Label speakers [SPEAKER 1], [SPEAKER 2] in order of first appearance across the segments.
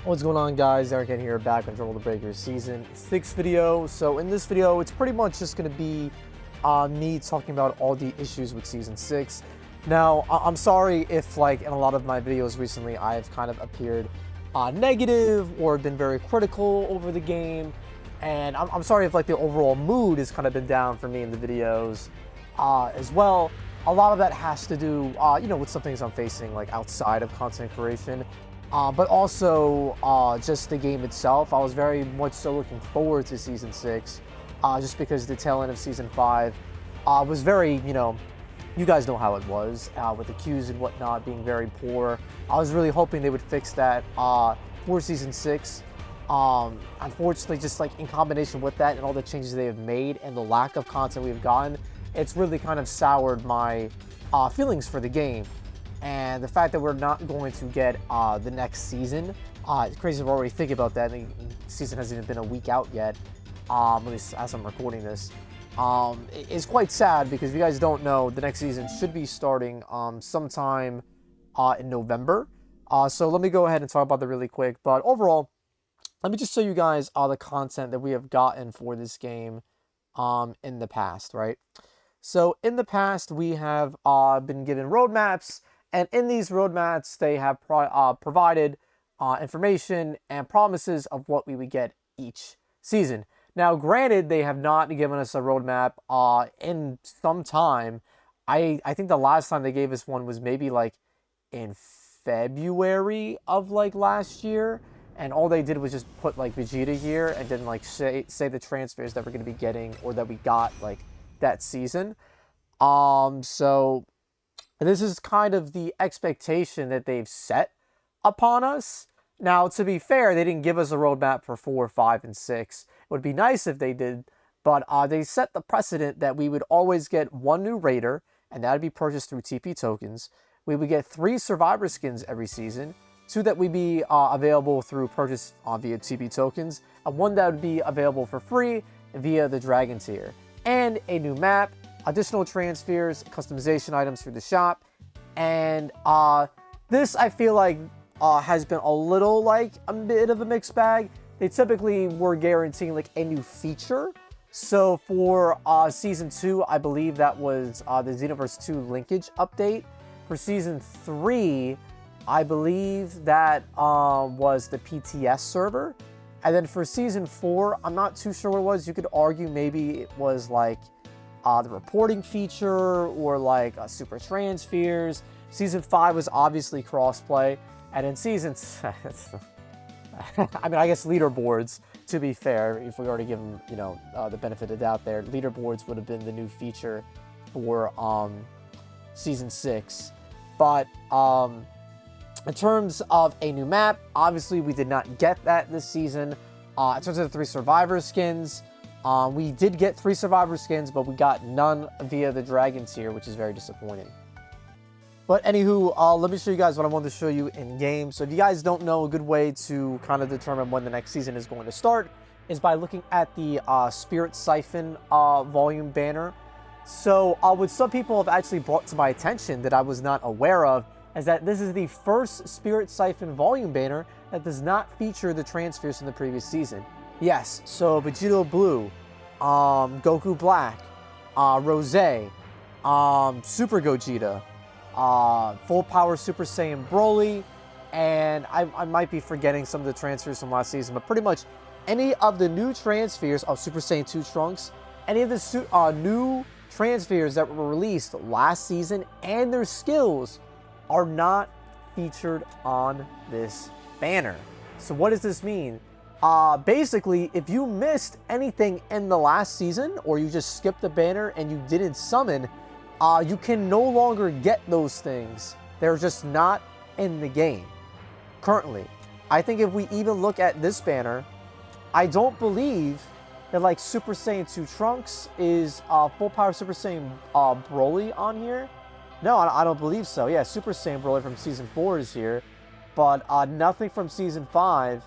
[SPEAKER 1] What's going on, guys? Ironcane here, back on Trouble the Breaker Season 6 video. So in this video, it's pretty much just going to be me talking about all the issues with Season 6. Now, I'm sorry if, like, in a lot of my videos recently, I've kind of appeared negative or been very critical over the game. And I'm sorry if, like, the overall mood has kind of been down for me in the videos as well. A lot of that has to do, you know, with some things I'm facing, like, outside of content creation. But also just the game itself. I was very much so looking forward to Season 6, just because the tail end of Season 5 was very, you know, you guys know how it was, with the queues and whatnot being very poor. I was really hoping they would fix that for Season 6. Unfortunately, just like in combination with that and all the changes they have made and the lack of content we've gotten, it's really kind of soured my feelings for the game. And the fact that we're not going to get the next season, it's crazy to already think about that. The season hasn't even been a week out yet, at least as I'm recording this. It's quite sad because if you guys don't know, the next season should be starting sometime in November. So let me go ahead and talk about that really quick. But overall, let me just show you guys the content that we have gotten for this game in the past, right? So in the past, we have been given roadmaps. And in these roadmaps, they have provided information and promises of what we would get each season. Now, granted, they have not given us a roadmap in some time. I think the last time they gave us one was maybe like in February of like last year. And all they did was just put like Vegeta here and didn't like say the transfers that we're going to be getting or that we got like that season. So this is kind of the expectation that they've set upon us. Now, to be fair, they didn't give us a roadmap for 4, 5, and 6. It would be nice if they did, but they set the precedent that we would always get one new raider, and that would be purchased through TP tokens. We would get 3 survivor skins every season, 2 that would be available through purchase via TP tokens, and 1 that would be available for free via the Dragon tier, and a new map, additional transfers, customization items through the shop, and this I feel like has been a little like a bit of a mixed bag. They typically were guaranteeing like a new feature. So for Season 2, I believe that was the Xenoverse 2 linkage update. For Season 3, I believe that was the PTS server. And then for Season 4, I'm not too sure what it was. You could argue maybe it was like the reporting feature or like super transfers. Season 5 was obviously crossplay, and in Season I mean, I guess leaderboards, to be fair, if we already give them, you know, the benefit of the doubt there, leaderboards would have been the new feature for Season 6. But in terms of a new map, obviously we did not get that this season. In terms of the 3 survivor skins, we did get 3 survivor skins, but we got none via the Dragon tier, which is very disappointing. But anywho, let me show you guys what I wanted to show you in game. So if you guys don't know, a good way to kind of determine when the next season is going to start is by looking at the Spirit Siphon volume banner. So what some people have actually brought to my attention that I was not aware of is that this is the first Spirit Siphon volume banner that does not feature the transfers from the previous season. Yes, so Vegeta Blue, Goku Black, Rose, Super Gogeta, Full Power Super Saiyan Broly, and I might be forgetting some of the transfers from last season, but pretty much any of the new transfers of Super Saiyan 2 Trunks, any of the new transfers that were released last season and their skills are not featured on this banner. So what does this mean? Basically, if you missed anything in the last season, or you just skipped the banner and you didn't summon, you can no longer get those things. They're just not in the game currently. I think if we even look at this banner, I don't believe that like Super Saiyan 2 Trunks is Full Power Super Saiyan Broly on here. No, I don't believe so. Yeah, Super Saiyan Broly from Season 4 is here, but nothing from Season 5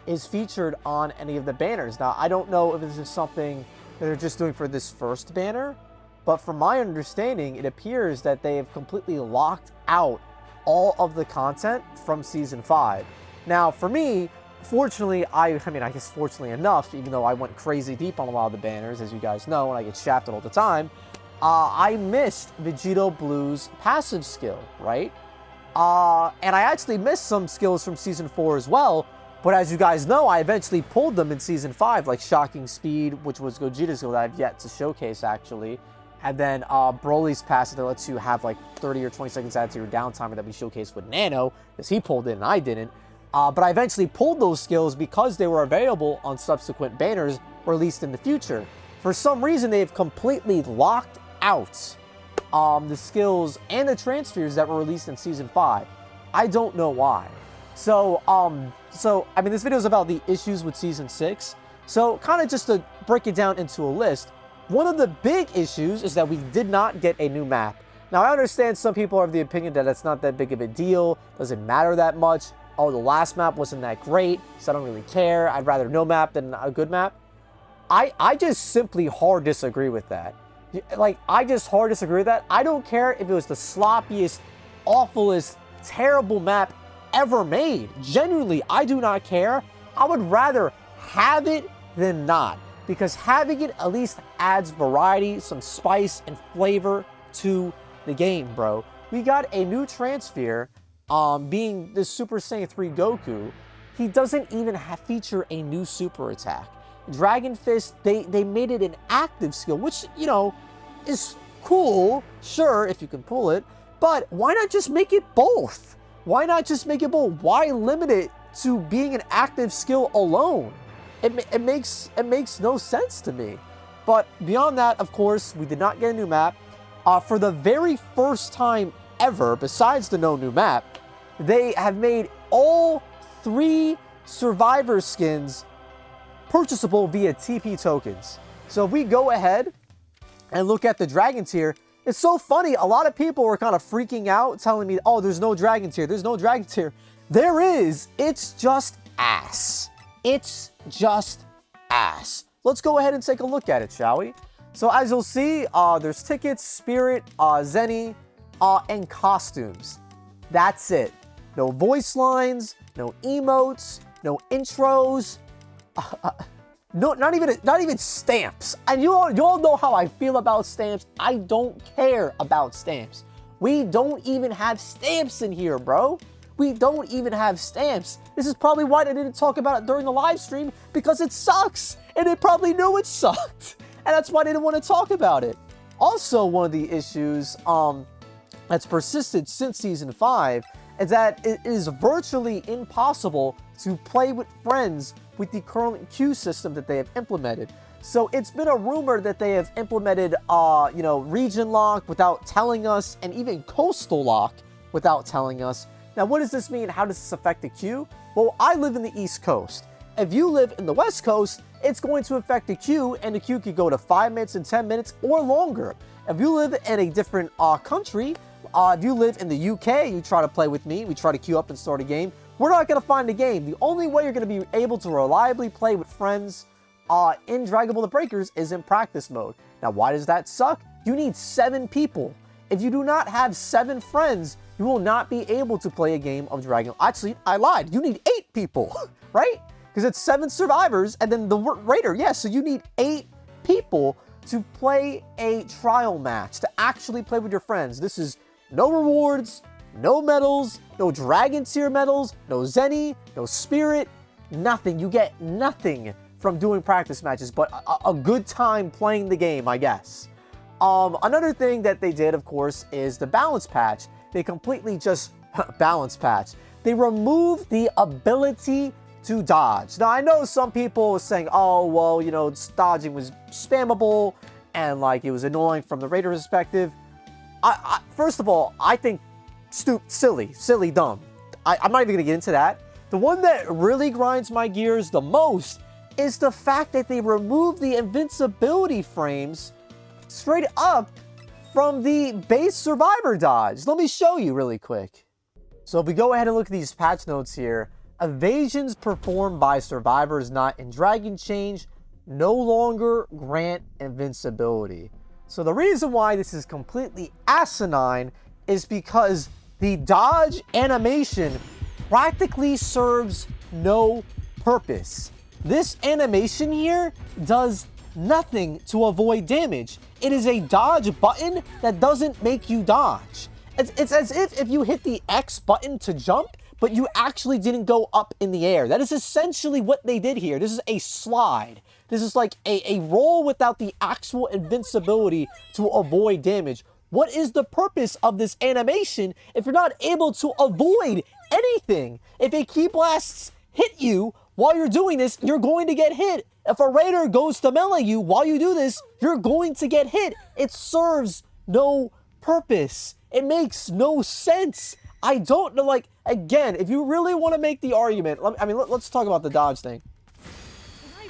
[SPEAKER 1] is featured on any of the banners. Now, I don't know if this is something that they're just doing for this first banner, but from my understanding, it appears that they have completely locked out all of the content from Season 5. Now, for me, fortunately, I mean, I guess fortunately enough, even though I went crazy deep on a lot of the banners, as you guys know, and I get shafted all the time, I missed Vegito Blue's passive skill, right? And I actually missed some skills from Season 4 as well, but as you guys know, I eventually pulled them in Season 5, like Shocking Speed, which was Gogeta's skill that I've yet to showcase, actually. And then Broly's passive that lets you have like 30 or 20 seconds added to your downtimer that we showcased with Nano, because he pulled it and I didn't. But I eventually pulled those skills because they were available on subsequent banners released in the future. For some reason, they've completely locked out the skills and the transfers that were released in Season 5. I don't know why. So I mean, this video is about the issues with Season 6. So kind of just to break it down into a list, one of the big issues is that we did not get a new map. Now, I understand some people are of the opinion that it's not that big of a deal, doesn't matter that much. Oh, the last map wasn't that great, so I don't really care. I'd rather no map than a good map. I just simply hard disagree with that. Like, I just hard disagree with that. I don't care if it was the sloppiest, awfulest, terrible map ever made. Genuinely, I do not care. I would rather have it than not, because having it at least adds variety, some spice and flavor to the game, bro. We got a new Transphere, being the Super Saiyan 3 Goku. He doesn't even feature a new super attack. Dragon Fist, they made it an active skill, which, you know, is cool, sure, if you can pull it, but why not just make it both? Why not just make it both? Why limit it to being an active skill alone? It makes no sense to me. But beyond that, of course, we did not get a new map. For the very first time ever, besides the no new map, they have made all 3 Survivor skins purchasable via TP tokens. So if we go ahead and look at the Dragon tier, it's so funny. A lot of people were kind of freaking out, telling me, oh, there's no Dragon tier. There's no Dragon tier. There is. It's just ass. It's just ass. Let's go ahead and take a look at it, shall we? So as you'll see, there's tickets, spirit, Zenny, and costumes. That's it. No voice lines, no emotes, no intros, no, not even stamps. And you all know how I feel about stamps. I don't care about stamps. We don't even have stamps in here, bro. We don't even have stamps. This is probably why they didn't talk about it during the live stream, because it sucks. And they probably knew it sucked. And that's why they didn't want to talk about it. Also, one of the issues that's persisted since Season 5 is that it is virtually impossible to play with friends with the current queue system that they have implemented. So it's been a rumor that they have implemented, you know, region lock without telling us, and even coastal lock without telling us. Now, what does this mean? How does this affect the queue? Well, I live in the East Coast. If you live in the West Coast, it's going to affect the queue, and the queue could go to 5 minutes and 10 minutes or longer. If you live in a different country, if you live in the UK, you try to play with me, we try to queue up and start a game, we're not going to find a game. The only way you're going to be able to reliably play with friends in Dragon Ball: The Breakers is in practice mode. Now, why does that suck? You need 7 people. If you do not have 7 friends, you will not be able to play a game of Dragon. Actually, I lied. You need 8 people, right? Because it's 7 survivors and then the raider. Yeah, so you need 8 people to play a trial match, to actually play with your friends. This is no rewards, no medals, no Dragon tier medals, no Zenny, no Spirit, nothing. You get nothing from doing practice matches, but a good time playing the game, I guess. Another thing that they did, of course, is the balance patch. They completely just balance patch. They removed the ability to dodge. Now, I know some people were saying, oh, well, you know, dodging was spammable and like it was annoying from the raider perspective. First of all, I think silly, dumb. I'm not even gonna get into that. The one that really grinds my gears the most is the fact that they removed the invincibility frames straight up from the base survivor dodge. Let me show you really quick. So if we go ahead and look at these patch notes here, evasions performed by survivors not in Dragon Change no longer grant invincibility. So the reason why this is completely asinine is because the dodge animation practically serves no purpose. This animation here does nothing to avoid damage. It is a dodge button that doesn't make you dodge. It's as if you hit the X button to jump, but you actually didn't go up in the air. That is essentially what they did here. This is a slide. This is like a roll without the actual invincibility to avoid damage. What is the purpose of this animation if you're not able to avoid anything? If a key blasts hit you while you're doing this, you're going to get hit. If a raider goes to melee you while you do this, you're going to get hit. It serves no purpose. It makes no sense. I don't know, like, again, if you really want to make the argument, let's talk about the dodge thing.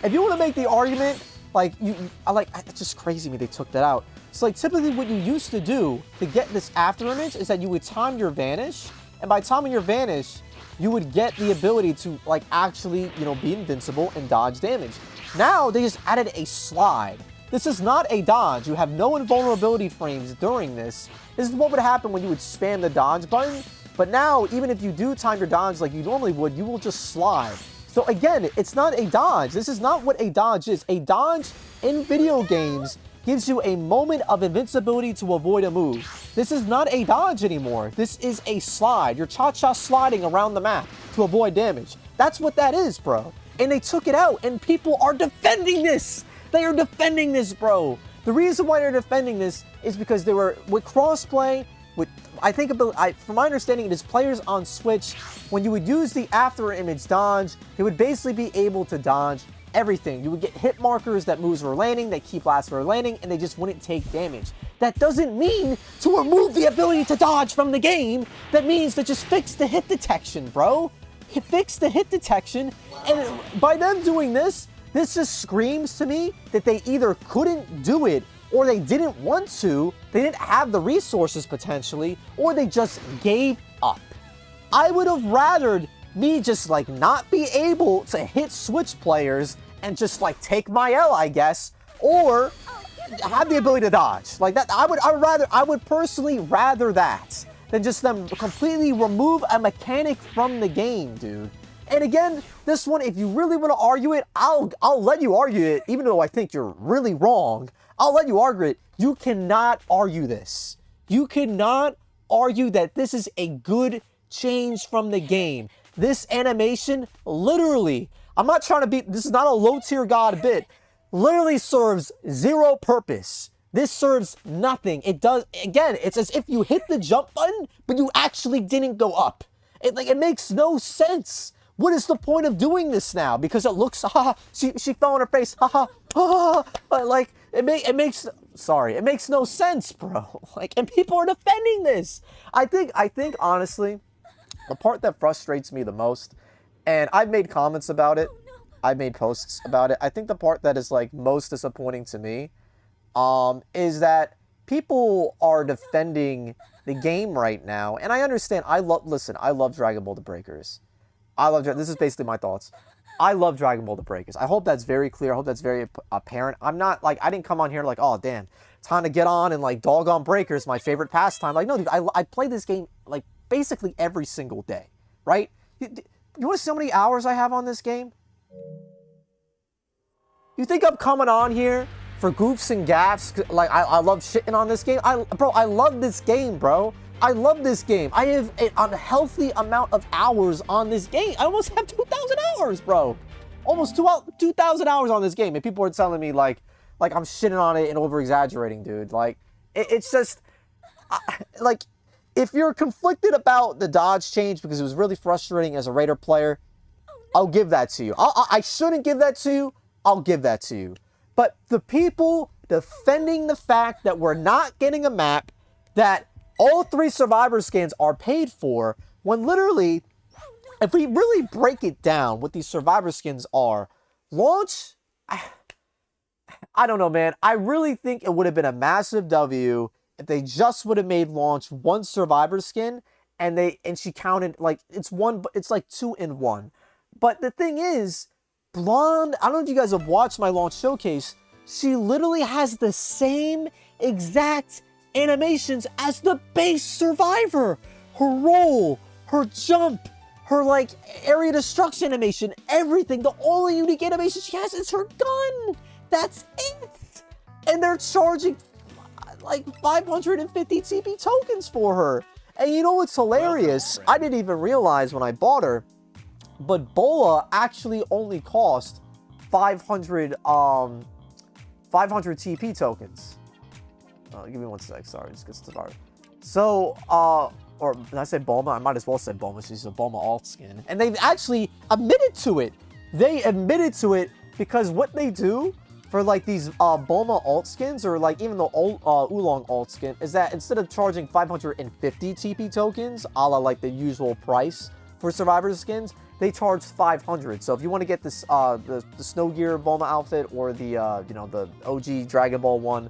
[SPEAKER 1] If you want to make the argument, like, it's just crazy me they took that out. So, like, typically what you used to do to get this after image is that you would time your vanish, and by timing your vanish, you would get the ability to, like, actually, you know, be invincible and dodge damage. Now, they just added a slide. This is not a dodge. You have no invulnerability frames during this. This is what would happen when you would spam the dodge button. But now, even if you do time your dodge like you normally would, you will just slide. So again, it's not a dodge. This is not what a dodge is. A dodge in video games gives you a moment of invincibility to avoid a move. This is not a dodge anymore. This is a slide. You're cha-cha sliding around the map to avoid damage. That's what that is, bro. And they took it out, and people are defending this. They are defending this, bro. The reason why they're defending this is because they were with crossplay. From my understanding, it is players on Switch. When you would use the after image dodge, they would basically be able to dodge everything. You would get hit markers that moves were landing, that key blasts were landing, and they just wouldn't take damage. That doesn't mean to remove the ability to dodge from the game. That means to just fix the hit detection, bro. Fix the hit detection, and by them doing this, this just screams to me that they either couldn't do it, or they didn't want to, they didn't have the resources potentially, or they just gave up. I would have rathered me just like not be able to hit Switch players and just like take my L, I guess, or have the ability to dodge. Like that, I would personally rather that than just them completely remove a mechanic from the game, dude. And again, this one, if you really want to argue it, I'll let you argue it, even though I think you're really wrong. I'll let you argue it. You cannot argue this. You cannot argue that this is a good change from the game. This animation, literally, I'm not trying to be, this is not a low tier god bit, literally serves zero purpose. This serves nothing. It does, again, it's as if you hit the jump button, but you actually didn't go up. It makes no sense. What is the point of doing this now? Because it looks, she fell on her face, but like, it makes no sense, bro. Like, and people are defending this. I think honestly, the part that frustrates me the most, and I've made comments about it, I've made posts about it, I think the part that is like most disappointing to me, is that people are defending the game right now, and I understand, I love Dragon Ball The Breakers. This is basically my thoughts. I love Dragon Ball The Breakers. I hope that's very clear. I hope that's very apparent. I'm not, like, I didn't come on here like, oh, damn, time to get on and, like, dog on Breakers, my favorite pastime. Like, no, dude, I play this game, like, basically every single day, right? You want to see how many hours I have on this game? You think I'm coming on here for goofs and gaffs? Like, I love shitting on this game? Bro, I love this game, bro. I love this game. I have an unhealthy amount of hours on this game. I almost have 2,000 hours, bro. Almost 2,000 hours on this game. And people are telling me, like I'm shitting on it and over-exaggerating, dude. Like, it's just, like, if you're conflicted about the dodge change because it was really frustrating as a Raider player, I'll give that to you. I shouldn't give that to you. I'll give that to you. But the people defending the fact that we're not getting a map, that all 3 survivor skins are paid for, when literally, if we really break it down, what these survivor skins are, launch, I don't know, man. I really think it would have been a massive W if they just would have made launch 1 survivor skin, and she counted, like, it's like 2 in 1. But the thing is, Blonde, I don't know if you guys have watched my launch showcase, she literally has the same exact animations as the base survivor. Her roll, her jump, her, like, area destruction animation, everything. The only unique animation she has is her gun. That's it. And they're charging, like, 550 TP tokens for her. And you know what's hilarious? I didn't even realize when I bought her, but Bola actually only cost 500 TP tokens. Give me one sec. Sorry, just get started. So, or did I say Bulma? I might as well say Bulma. She's a Bulma alt skin. And they've actually admitted to it. They admitted to it because what they do for, like, these Bulma alt skins, or, like, even the Oolong alt skin, is that instead of charging 550 TP tokens, a la, like, the usual price for Survivor skins, they charge 500. So if you want to get this, the Snow Gear Bulma outfit, or the, you know, the OG Dragon Ball one,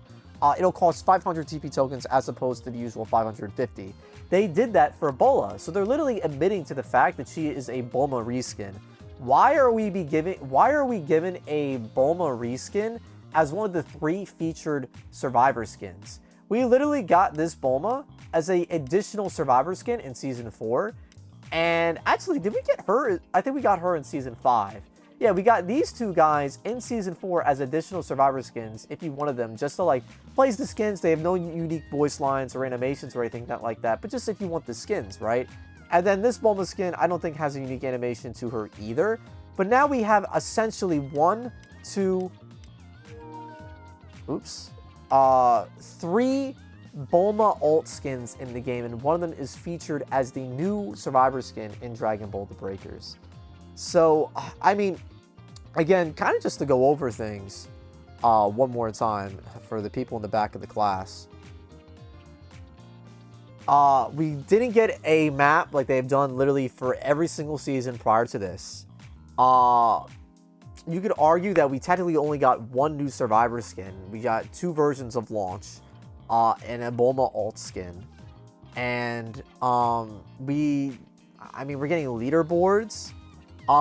[SPEAKER 1] it'll cost 500 TP tokens as opposed to the usual 550. They did that for Bola, so they're literally admitting to the fact that she is a Bulma reskin. Why are we given a Bulma reskin as one of the 3 featured Survivor skins? We literally got this Bulma as an additional Survivor skin in Season 4. And actually, did we get her? I think we got her in Season 5. Yeah, we got these 2 guys in Season 4 as additional Survivor skins, if you wanted them, just to, like, place the skins. They have no unique voice lines or animations or anything like that, but just if you want the skins, right? And then this Bulma skin, I don't think has a unique animation to her either. But now we have essentially 3 Bulma alt skins in the game, and one of them is featured as the new Survivor skin in Dragon Ball The Breakers. So, I mean, again, kind of just to go over things one more time for the people in the back of the class. We didn't get a map like they've done literally for every single season prior to this. You could argue that we technically only got 1 new Survivor skin. We got 2 versions of Launch, and a Bulma alt skin. And, we're getting leaderboards.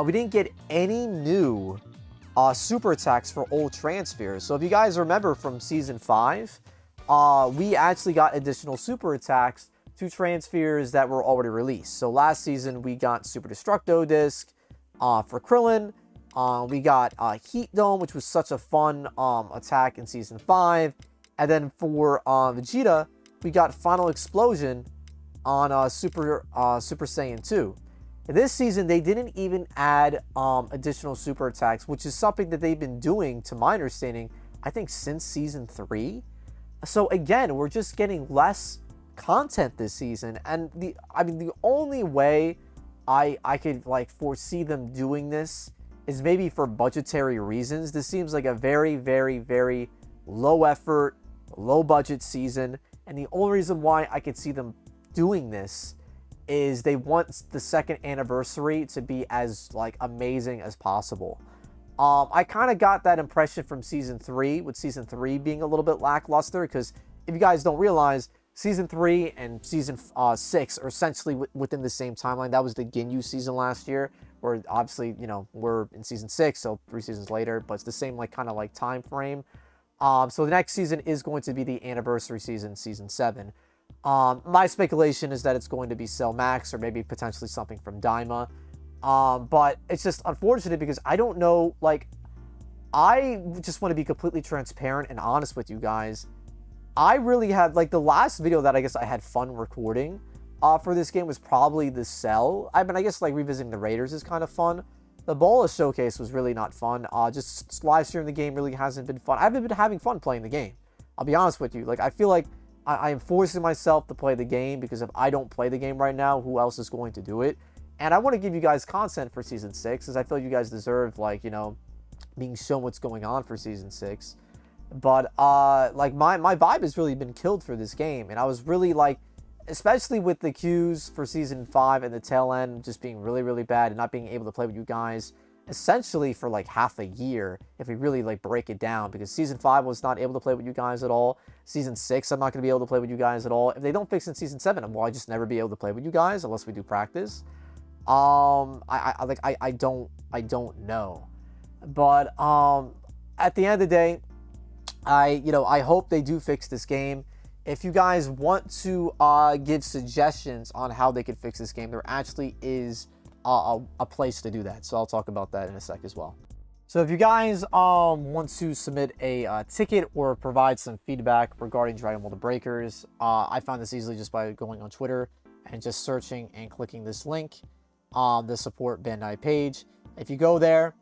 [SPEAKER 1] We didn't get any new, super attacks for old Transpheres. So if you guys remember from Season 5, we actually got additional super attacks to Transpheres that were already released. So last season, we got Super Destructo Disc for Krillin. We got Heat Dome, which was such a fun attack in Season 5. And then for Vegeta, we got Final Explosion on Super Saiyan 2. And this season, they didn't even add additional super attacks, which is something that they've been doing, to my understanding, I think since Season 3. So again, we're just getting less content this season. And the only way I could, like, foresee them doing this is maybe for budgetary reasons. This seems like a very, very, very low effort, low budget season. And the only reason why I could see them doing this is they want the 2nd anniversary to be as, like, amazing as possible. I kind of got that impression from Season 3, with Season 3 being a little bit lackluster, because if you guys don't realize, Season 3 and Season 6 are essentially within the same timeline. That was the Ginyu season last year, where obviously, you know, we're in Season 6, so 3 seasons later, but it's the same, like, kind of like time frame. So the next season is going to be the anniversary season, Season 7. My speculation is that it's going to be Cell Max, or maybe potentially something from Daima. But it's just unfortunate because I don't know, like, I just want to be completely transparent and honest with you guys. I really had, like, the last video that I guess I had fun recording for this game was probably the Cell. I mean, I guess, like, revisiting the Raiders is kind of fun. The Bola Showcase was really not fun. Just live streaming the game really hasn't been fun. I haven't been having fun playing the game. I'll be honest with you. Like, I feel like I am forcing myself to play the game, because if I don't play the game right now, who else is going to do it? And I want to give you guys content for Season 6, as I feel you guys deserve, like, you know, being shown what's going on for Season 6. But, like, my vibe has really been killed for this game. And I was really, like, especially with the queues for Season 5 and the tail end just being really, really bad, and not being able to play with you guys essentially for, like, half a year, if we really, like, break it down, because Season 5 was not able to play with you guys at all. Season 6, I'm not going to be able to play with you guys at all. If they don't fix in Season 7, will I just never be able to play with you guys unless we do practice? I don't know. But at the end of the day, I hope they do fix this game. If you guys want to give suggestions on how they could fix this game, there actually is a place to do that. So I'll talk about that in a sec as well. So if you guys want to submit a ticket or provide some feedback regarding Dragon Ball The Breakers, I found this easily just by going on Twitter and just searching and clicking this link on the support Bandai page. If you go there,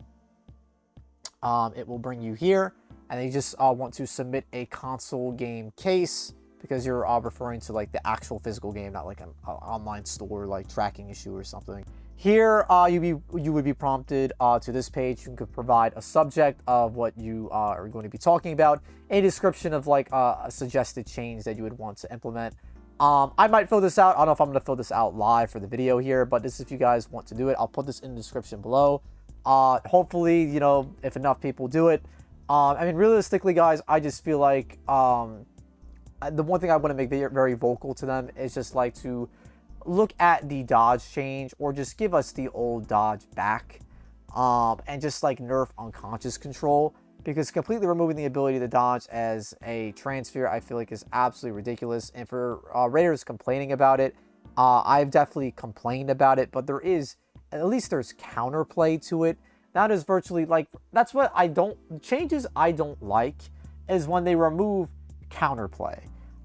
[SPEAKER 1] it will bring you here, and you just want to submit a console game case, because you're referring to like the actual physical game, not like an online store like tracking issue or something. Here, you would be prompted to this page. You could provide a subject of what you are going to be talking about, a description of like a suggested change that you would want to implement. I might fill this out. I don't know if I'm going to fill this out live for the video here, but this is if you guys want to do it. I'll put this in the description below. Hopefully, you know, if enough people do it. I mean, realistically, guys, I just feel like the one thing I want to make very vocal to them is just like to look at the dodge change, or just give us the old dodge back, and just like nerf unconscious control, because completely removing the ability to dodge as a Transphere I feel like is absolutely ridiculous. And for Raiders complaining about it, I've definitely complained about it, but there is, at least there's counterplay to it. That is virtually like, that's what changes I don't like is when they remove counterplay.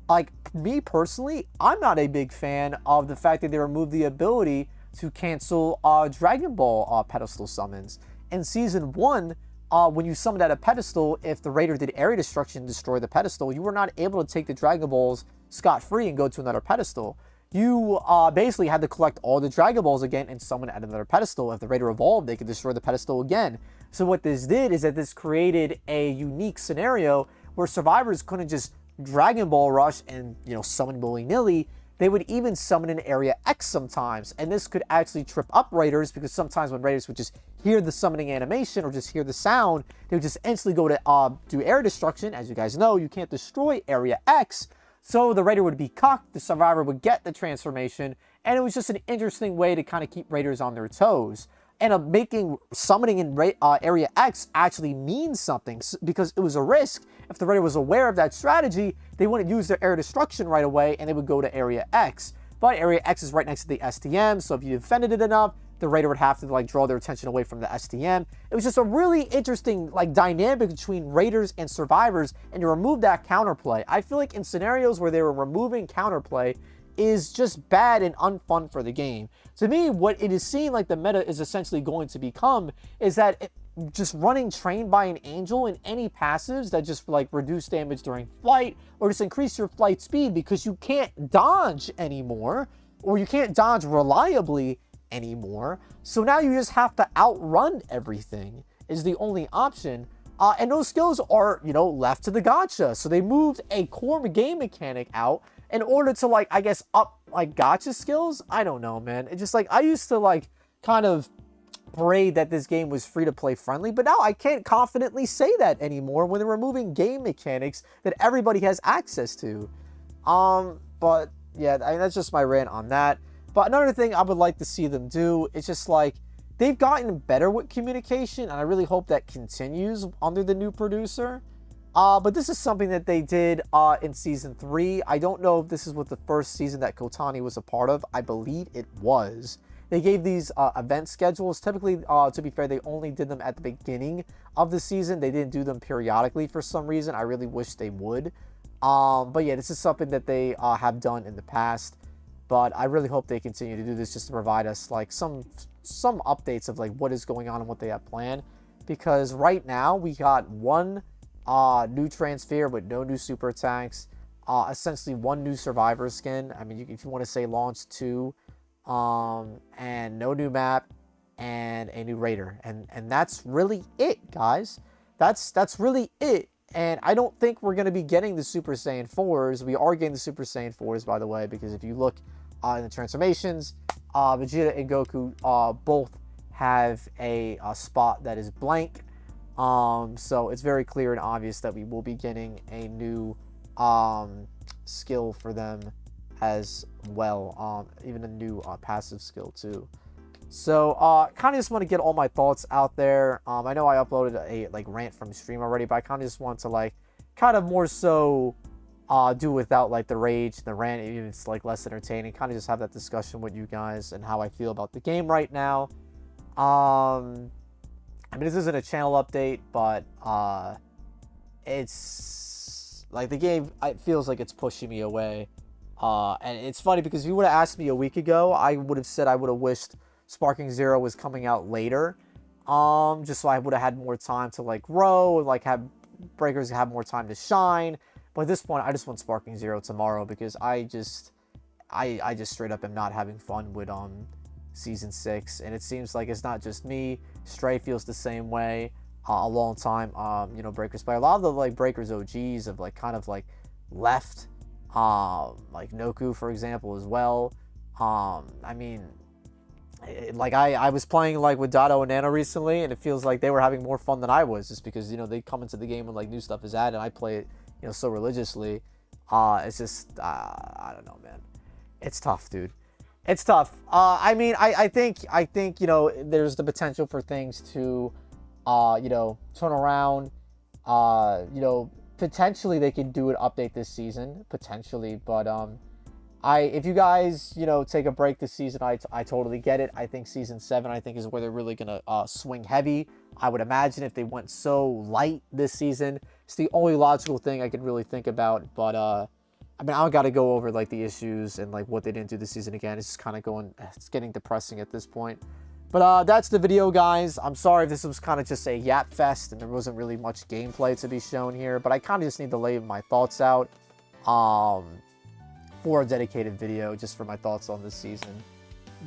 [SPEAKER 1] Like, me personally, I'm not a big fan of the fact that they removed the ability to cancel Dragon Ball pedestal summons. In Season 1, when you summoned at a pedestal, if the Raider did area destruction and destroy the pedestal, you were not able to take the Dragon Balls scot-free and go to another pedestal. You basically had to collect all the Dragon Balls again and summon at another pedestal. If the Raider evolved, they could destroy the pedestal again. So what this did is that this created a unique scenario where survivors couldn't just Dragon Ball rush and, you know, summon willy-nilly. They would even summon an Area X sometimes, and this could actually trip up Raiders, because sometimes when Raiders would just hear the summoning animation or just hear the sound, they would just instantly go to do area destruction. As you guys know, you can't destroy Area X, so the Raider would be cocked, the survivor would get the transformation, and it was just an interesting way to kind of keep Raiders on their toes. And making summoning in Area X actually means something, because it was a risk. If the Raider was aware of that strategy, they wouldn't use their area destruction right away, and they would go to Area X. But Area X is right next to the STM, so if you defended it enough, the Raider would have to like draw their attention away from the STM. It was just a really interesting like dynamic between Raiders and survivors, and to remove that counterplay, I feel like in scenarios where they were removing counterplay, is just bad and unfun for the game. To me, what it is seeing like the meta is essentially going to become is that just running Trained by an Angel in any passives that just like reduce damage during flight, or just increase your flight speed, because you can't dodge anymore, or you can't dodge reliably anymore. So now you just have to outrun everything is the only option. And those skills are, you know, left to the gacha. So they moved a core game mechanic out in order to like, I guess, up like gacha skills. I don't know, man. It's just like, I used to like kind of parade that this game was free to play friendly, but now I can't confidently say that anymore when they're removing game mechanics that everybody has access to. But yeah, that's just my rant on that. But another thing I would like to see them do is just like, they've gotten better with communication, and I really hope that continues under the new producer. But this is something that they did in Season 3. I don't know if this is what the first season that Kotani was a part of. I believe it was. They gave these event schedules. Typically, to be fair, they only did them at the beginning of the season. They didn't do them periodically for some reason. I really wish they would. But yeah, this is something that they have done in the past. But I really hope they continue to do this just to provide us like some updates of like what is going on and what they have planned. Because right now we got one new Transphere with no new super attacks, essentially one new survivor skin. I mean, if you want to say launch 2, and no new map and a new Raider, and that's really it, guys. That's really it. And I don't think we're going to be getting the Super Saiyan 4s. We are getting the Super Saiyan 4s, by the way, because if you look in the transformations, Vegeta and Goku both have a spot that is blank. So it's very clear and obvious that we will be getting a new skill for them as well, even a new passive skill too. So kind of just want to get all my thoughts out there. I know I uploaded a like rant from stream already, but I kind of just want to like kind of more so do without like the rage and the rant, even if it's like less entertaining. Kind of just have that discussion with you guys and how I feel about the game right now. I mean, this isn't a channel update, but it's like the game, it feels like it's pushing me away. And it's funny because if you would have asked me a week ago, I would have said I would have wished Sparking Zero was coming out later. Just so I would have had more time to like grow and like have Breakers have more time to shine. But at this point, I just want Sparking Zero tomorrow because I just straight up am not having fun with Season 6. And it seems like it's not just me. Stray feels the same way. A long time, you know, Breakers play. A lot of the like Breakers OGs have like kind of like left. Like Goku, for example, as well. I mean, like I was playing like with Dado and Nano recently, and it feels like they were having more fun than I was, just because, you know, they come into the game when like new stuff is added, and I play it, you know, so religiously. It's just I don't know, man. It's tough, dude. It's tough. I mean, I think you know, there's the potential for things to you know, turn around. You know, potentially they can do an update this season, potentially, but if you guys, you know, take a break this season, I totally get it. I think Season 7, I think, is where they're really gonna swing heavy. I would imagine if they went so light this season, it's the only logical thing I could really think about. But I mean, I don't got to go over like the issues and like what they didn't do this season again. It's just kind of it's getting depressing at this point. But that's the video, guys. I'm sorry if this was kind of just a yap fest and there wasn't really much gameplay to be shown here, but I kind of just need to lay my thoughts out for a dedicated video just for my thoughts on this season.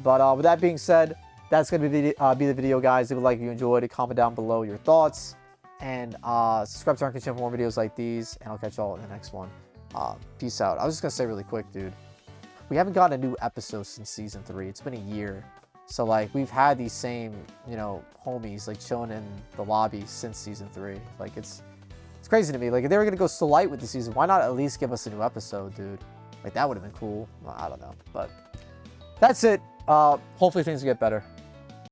[SPEAKER 1] But with that being said, that's going to be the video, guys. Leave a like if you enjoyed it. Comment down below your thoughts. And subscribe to our channel for more videos like these. And I'll catch y'all in the next one. Peace out. I was just going to say really quick, dude. We haven't gotten a new episode since Season 3. It's been a year. So, like, we've had these same, you know, homies, like, chilling in the lobby since Season 3. Like, it's crazy to me. Like, if they were going to go so light with the season, why not at least give us a new episode, dude? Like, that would have been cool. Well, I don't know. But that's it. Hopefully things get better.